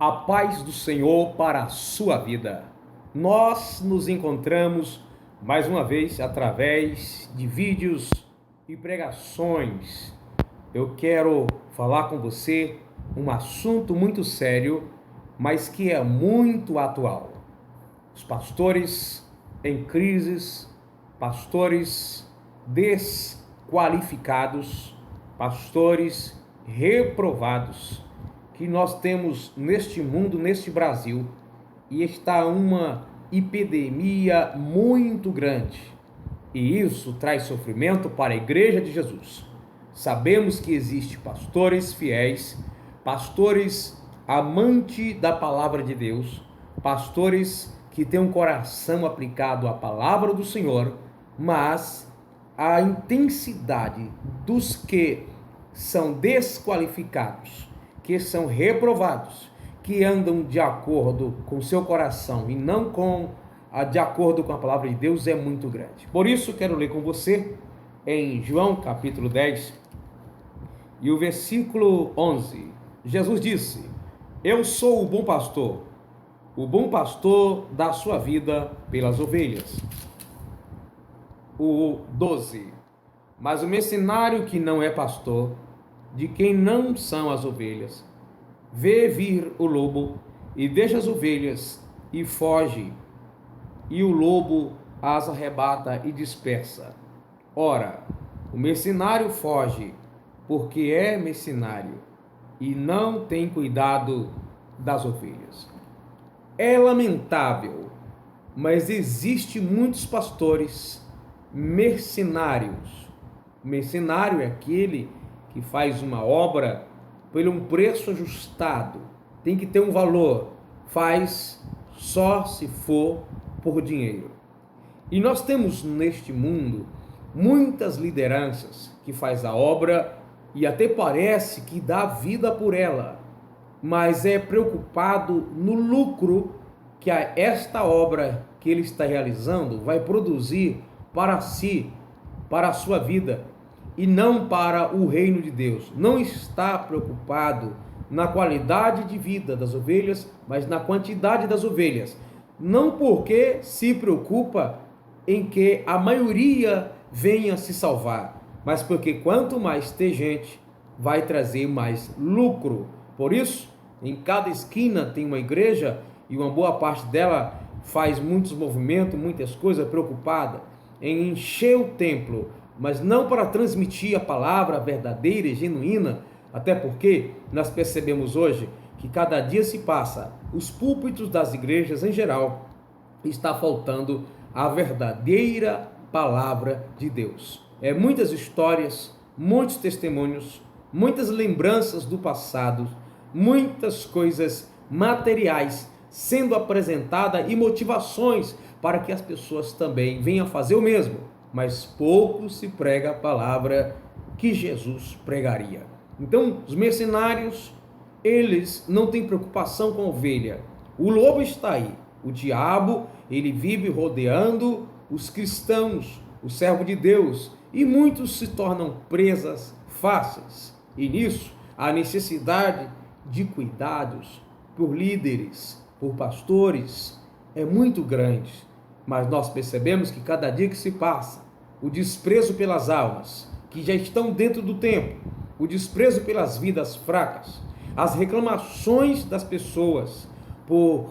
A paz do Senhor para a sua vida. Nós nos encontramos mais uma vez através de vídeos e pregações. Eu quero falar com você um assunto muito sério, mas que é muito atual. Os pastores em crises, pastores desqualificados, pastores reprovados, que nós temos neste mundo, neste Brasil, e está uma epidemia muito grande. E isso traz sofrimento para a Igreja de Jesus. Sabemos que existem pastores fiéis, pastores amantes da palavra de Deus, pastores que têm um coração aplicado à palavra do Senhor, mas a intensidade dos que são desqualificados, que são reprovados, que andam de acordo com seu coração e não de acordo com a palavra de Deus, é muito grande. Por isso, quero ler com você em João capítulo 10 e o versículo 11. Jesus disse: Eu sou o bom pastor dá sua vida pelas ovelhas. O 12. Mas o mercenário que não é pastor, de quem não são as ovelhas, vê vir o lobo e deixa as ovelhas e foge, e o lobo as arrebata e dispersa. Ora, o mercenário foge porque é mercenário e não tem cuidado das ovelhas. É lamentável, mas existe muitos pastores mercenários. O mercenário é aquele que faz uma obra por um preço ajustado, tem que ter um valor, faz só se for por dinheiro. E nós temos neste mundo muitas lideranças que faz a obra e até parece que dá vida por ela, mas é preocupado no lucro que esta obra que ele está realizando vai produzir para si, para a sua vida, e não para o reino de Deus. Não está preocupado na qualidade de vida das ovelhas, mas na quantidade das ovelhas. Não porque se preocupa em que a maioria venha se salvar, mas porque quanto mais ter gente, vai trazer mais lucro. Por isso, em cada esquina tem uma igreja e uma boa parte dela faz muitos movimentos, muitas coisas, preocupada em encher o templo, mas não para transmitir a palavra verdadeira e genuína, até porque nós percebemos hoje que cada dia se passa, os púlpitos das igrejas em geral, está faltando a verdadeira palavra de Deus. Muitas histórias, muitos testemunhos, muitas lembranças do passado, muitas coisas materiais sendo apresentadas e motivações para que as pessoas também venham fazer o mesmo. Mas pouco se prega a palavra que Jesus pregaria. Então, os mercenários, eles não têm preocupação com a ovelha. O lobo está aí. O diabo, ele vive rodeando os cristãos, o servo de Deus, e muitos se tornam presas fáceis. E nisso, a necessidade de cuidados por líderes, por pastores, é muito grande. Mas nós percebemos que cada dia que se passa, o desprezo pelas almas que já estão dentro do templo, o desprezo pelas vidas fracas, as reclamações das pessoas por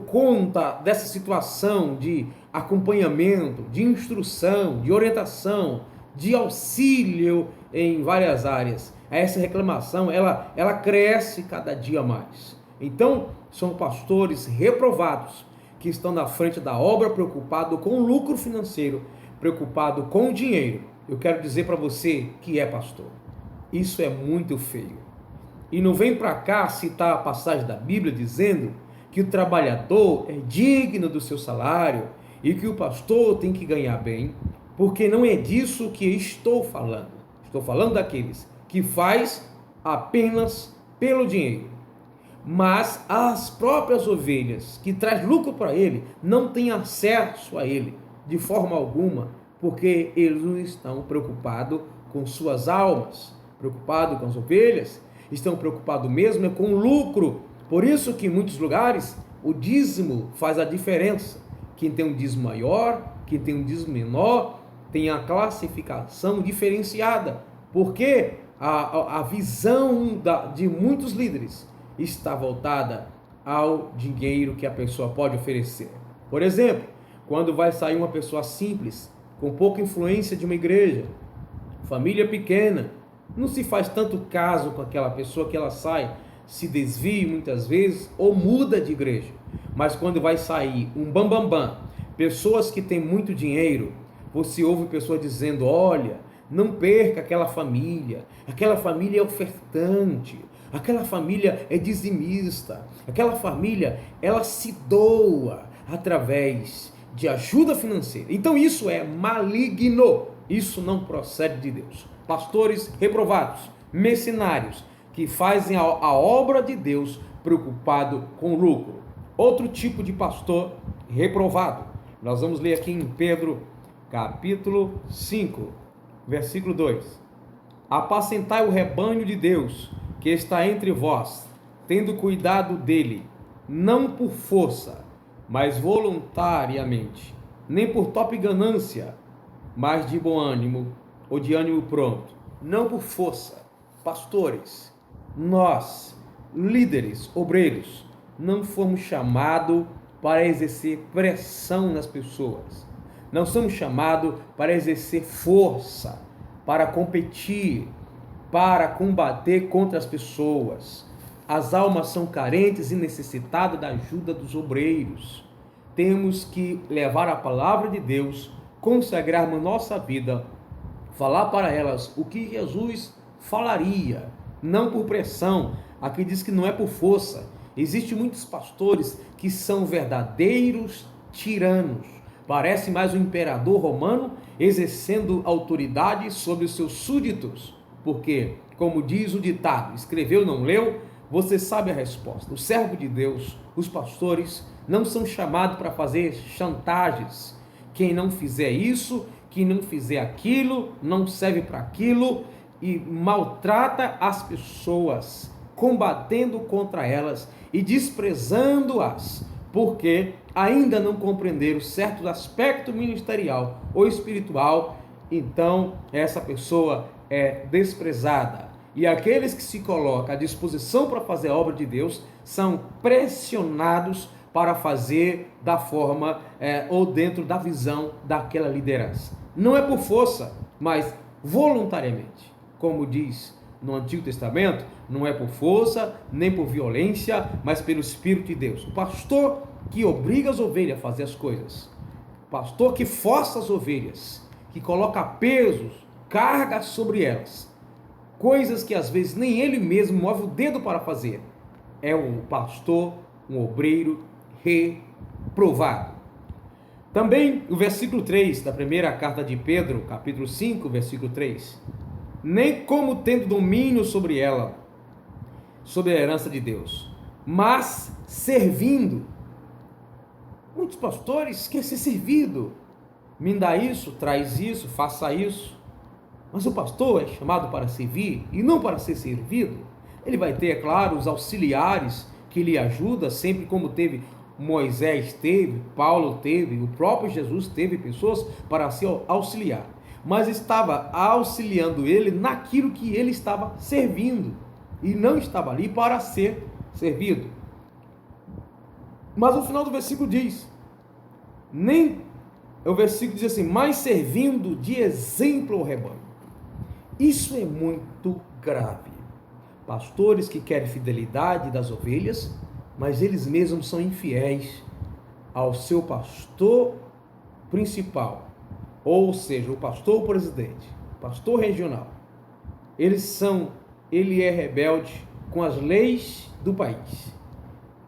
conta dessa situação de acompanhamento, de instrução, de orientação, de auxílio em várias áreas. Essa reclamação, ela cresce cada dia mais. Então, são pastores reprovados que estão na frente da obra, preocupado com o lucro financeiro, preocupado com o dinheiro. Eu quero dizer para você que é pastor, isso é muito feio. E não vem para cá citar a passagem da Bíblia dizendo que o trabalhador é digno do seu salário e que o pastor tem que ganhar bem, porque não é disso que estou falando. Estou falando daqueles que faz apenas pelo dinheiro. Mas as próprias ovelhas que traz lucro para ele não têm acesso a ele de forma alguma, porque eles não estão preocupados com suas almas, preocupados com as ovelhas, estão preocupados mesmo com o lucro, Por isso que em muitos lugares o dízimo faz a diferença. Quem tem um dízimo maior, quem tem um dízimo menor, tem a classificação diferenciada, porque a visão de muitos líderes está voltada ao dinheiro que a pessoa pode oferecer. Por exemplo, quando vai sair uma pessoa simples, com pouca influência de uma igreja, família pequena, não se faz tanto caso com aquela pessoa que ela sai, se desvia muitas vezes ou muda de igreja. Mas quando vai sair um bambambam, pessoas que têm muito dinheiro, você ouve pessoas dizendo: olha, não perca aquela família é ofertante, aquela família é dizimista, aquela família ela se doa através de ajuda financeira. Então isso é maligno, isso não procede de Deus. Pastores reprovados, mercenários, que fazem a obra de Deus preocupado com lucro. Outro tipo de pastor reprovado, nós vamos ler aqui em Pedro, capítulo 5, versículo 2. Apacentai o rebanho de Deus, que está entre vós, tendo cuidado dele, não por força, mas voluntariamente, nem por top ganância, mas de bom ânimo, ou de ânimo pronto, não por força. Pastores, nós, líderes, obreiros, não fomos chamados para exercer pressão nas pessoas. Não somos chamados para exercer força, para competir, para combater contra as pessoas. As almas são carentes e necessitadas da ajuda dos obreiros. Temos que levar a palavra de Deus, consagrarmos nossa vida, falar para elas o que Jesus falaria, não por pressão. Aqui diz que não é por força. Existem muitos pastores que são verdadeiros tiranos. Parece mais um imperador romano exercendo autoridade sobre os seus súditos. Porque, como diz o ditado, escreveu, não leu, você sabe a resposta. O servo de Deus, os pastores, não são chamados para fazer chantagens. Quem não fizer isso, quem não fizer aquilo, não serve para aquilo, e maltrata as pessoas, combatendo contra elas e desprezando-as, porque ainda não compreenderam certo aspecto ministerial ou espiritual. Então essa pessoa é desprezada. E aqueles que se colocam à disposição para fazer a obra de Deus são pressionados para fazer da forma ou dentro da visão daquela liderança. Não é por força, mas voluntariamente. Como diz no Antigo Testamento, não é por força, nem por violência, mas pelo Espírito de Deus. O pastor que obriga as ovelhas a fazer as coisas, o pastor que força as ovelhas, que coloca pesos, cargas sobre elas, coisas que às vezes nem ele mesmo move o dedo para fazer, é um pastor, um obreiro reprovado. Também o versículo 3 da primeira carta de Pedro, capítulo 5, versículo 3. Nem como tendo domínio sobre ela, sobre a herança de Deus, mas servindo. Muitos pastores querem ser servido. Me dá isso, traz isso, faça isso. Mas o pastor é chamado para servir e não para ser servido. Ele vai ter, é claro, os auxiliares que lhe ajudam, sempre como teve Moisés, teve, Paulo teve, o próprio Jesus teve pessoas para se auxiliar. Mas estava auxiliando ele naquilo que ele estava servindo, e não estava ali para ser servido. Mas o final do versículo diz, o versículo diz assim, mas servindo de exemplo ao rebanho. Isso é muito grave. Pastores que querem fidelidade das ovelhas, mas eles mesmos são infiéis ao seu pastor principal, ou seja, o pastor presidente, pastor regional. Ele é rebelde com as leis do país,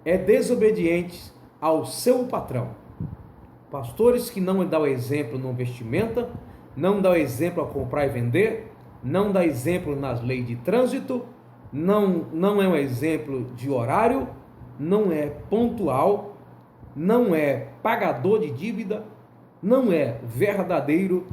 é desobediente ao seu patrão. Pastores que não dão exemplo no vestimenta, não dão exemplo a comprar e vender, não dá exemplo nas leis de trânsito, não é um exemplo de horário, não é pontual, não é pagador de dívida, não é verdadeiro,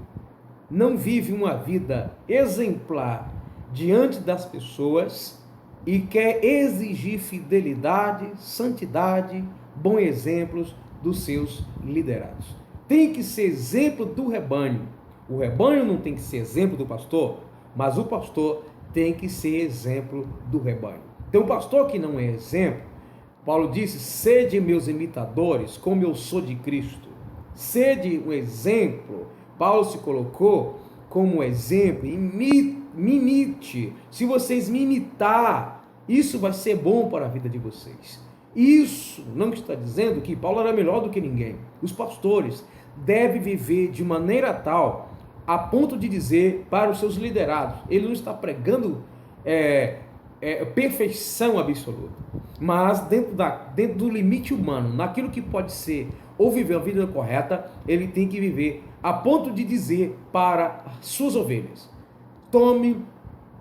não vive uma vida exemplar diante das pessoas, e quer exigir fidelidade, santidade, bons exemplos dos seus liderados. Tem que ser exemplo do rebanho. O rebanho não tem que ser exemplo do pastor, mas o pastor tem que ser exemplo do rebanho. Tem um pastor que não é exemplo. Paulo disse: sede meus imitadores, como eu sou de Cristo. Sede um exemplo. Paulo se colocou como exemplo. Me imite. Se vocês me imitar, isso vai ser bom para a vida de vocês. Isso não está dizendo que Paulo era melhor do que ninguém. Os pastores devem viver de maneira tal, a ponto de dizer para os seus liderados, ele não está pregando perfeição absoluta, mas dentro do limite humano, naquilo que pode ser ou viver uma vida correta, ele tem que viver a ponto de dizer para as suas ovelhas: tome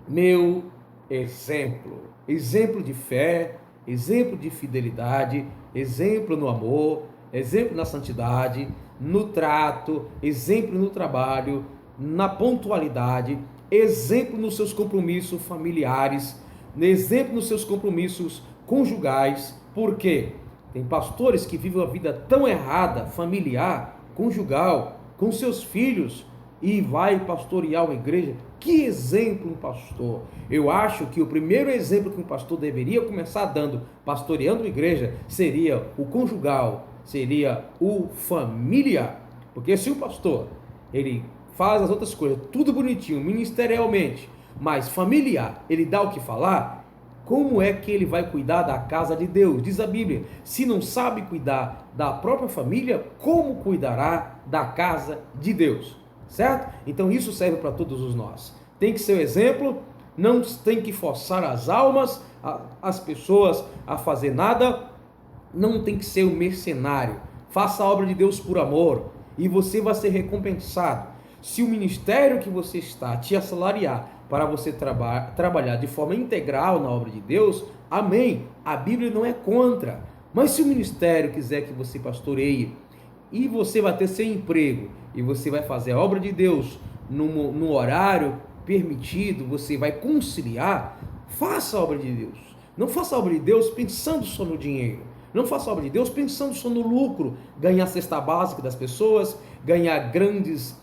meu exemplo, exemplo de fé, exemplo de fidelidade, exemplo no amor, exemplo na santidade, no trato, exemplo no trabalho, na pontualidade, exemplo nos seus compromissos familiares, exemplo nos seus compromissos conjugais. Por quê? Tem pastores que vivem uma vida tão errada, familiar, conjugal, com seus filhos, e vai pastorear uma igreja. Que exemplo um pastor? Eu acho que o primeiro exemplo que um pastor deveria começar dando, pastoreando uma igreja, seria o conjugal, seria o familiar. Porque se o pastor, ele faz as outras coisas, tudo bonitinho, ministerialmente, mas familiar, ele dá o que falar, como é que ele vai cuidar da casa de Deus? Diz a Bíblia: se não sabe cuidar da própria família, como cuidará da casa de Deus? Certo? Então isso serve para todos os nós. Tem que ser o exemplo, não tem que forçar as almas, as pessoas a fazer nada, não tem que ser um mercenário. Faça a obra de Deus por amor e você vai ser recompensado. Se o ministério que você está te assalariar para você trabalhar de forma integral na obra de Deus, amém, a Bíblia não é contra. Mas se o ministério quiser que você pastoreie, e você vai ter seu emprego, e você vai fazer a obra de Deus no horário permitido, você vai conciliar, faça a obra de Deus. Não faça a obra de Deus pensando só no dinheiro. Não faça a obra de Deus pensando só no lucro, ganhar a cesta básica das pessoas, ganhar grandes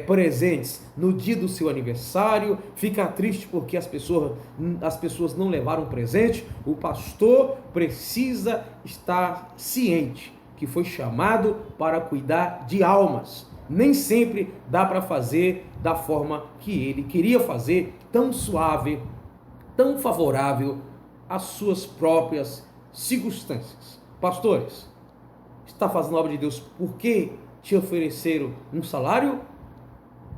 presentes no dia do seu aniversário, ficar triste porque as pessoas não levaram presente. O pastor precisa estar ciente que foi chamado para cuidar de almas. Nem sempre dá para fazer da forma que ele queria fazer, tão suave, tão favorável às suas próprias circunstâncias. Pastores, está fazendo a obra de Deus porque te ofereceram um salário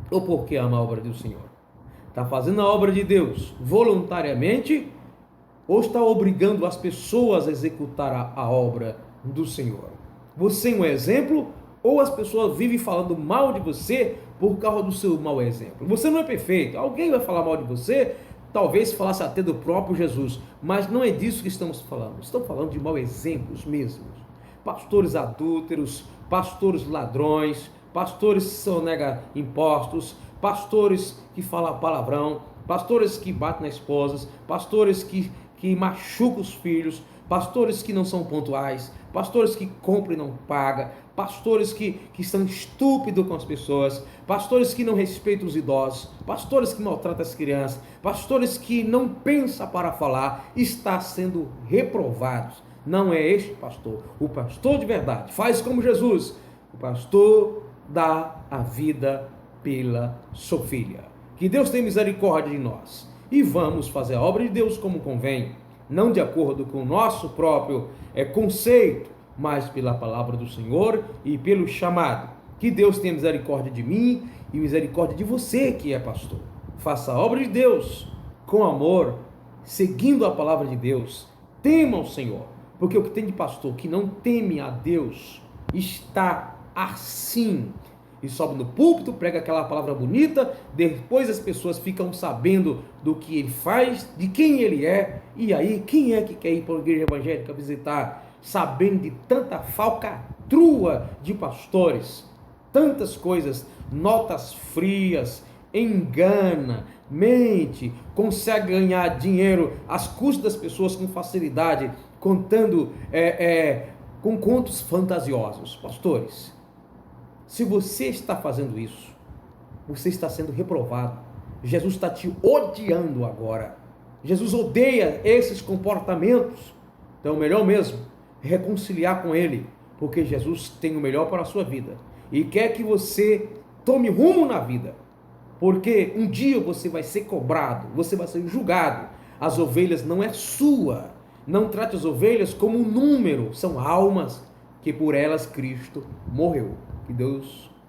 ou porque ama a obra do Senhor? Está fazendo a obra de Deus voluntariamente ou está obrigando as pessoas a executar a obra do Senhor? Você é um exemplo ou as pessoas vivem falando mal de você por causa do seu mau exemplo? Você não é perfeito, alguém vai falar mal de você, talvez falasse até do próprio Jesus, mas não é disso que estamos falando. Estamos falando de maus exemplos mesmos. Pastores adúlteros, pastores ladrões, pastores que sonegam impostos, pastores que falam palavrão, pastores que batem nas esposas, pastores que machucam os filhos, pastores que não são pontuais, pastores que compram e não pagam, pastores que são estúpidos com as pessoas, pastores que não respeitam os idosos, pastores que maltratam as crianças, pastores que não pensam para falar, está sendo reprovados. Não é este pastor. O pastor de verdade faz como Jesus. O pastor dá a vida pela sua filha. Que Deus tenha misericórdia de nós. E vamos fazer a obra de Deus como convém, não de acordo com o nosso próprio conceito, mas pela palavra do Senhor e pelo chamado. Que Deus tenha misericórdia de mim e misericórdia de você que é pastor. Faça a obra de Deus com amor, seguindo a palavra de Deus. Tema o Senhor, porque o que tem de pastor que não teme a Deus está assim, e sobe no púlpito, prega aquela palavra bonita, depois as pessoas ficam sabendo do que ele faz, de quem ele é, e aí quem é que quer ir para a igreja evangélica visitar, sabendo de tanta falcatrua de pastores, tantas coisas, notas frias, engana, mente, consegue ganhar dinheiro às custas das pessoas com facilidade, contando com contos fantasiosos. Pastores, se você está fazendo isso, você está sendo reprovado. Jesus está te odiando agora. Jesus odeia esses comportamentos. Então, o melhor mesmo é reconciliar com Ele, porque Jesus tem o melhor para a sua vida e quer que você tome rumo na vida, porque um dia você vai ser cobrado, você vai ser julgado. As ovelhas não é sua. Não trate as ovelhas como um número, são almas que por elas Cristo morreu. Que Deus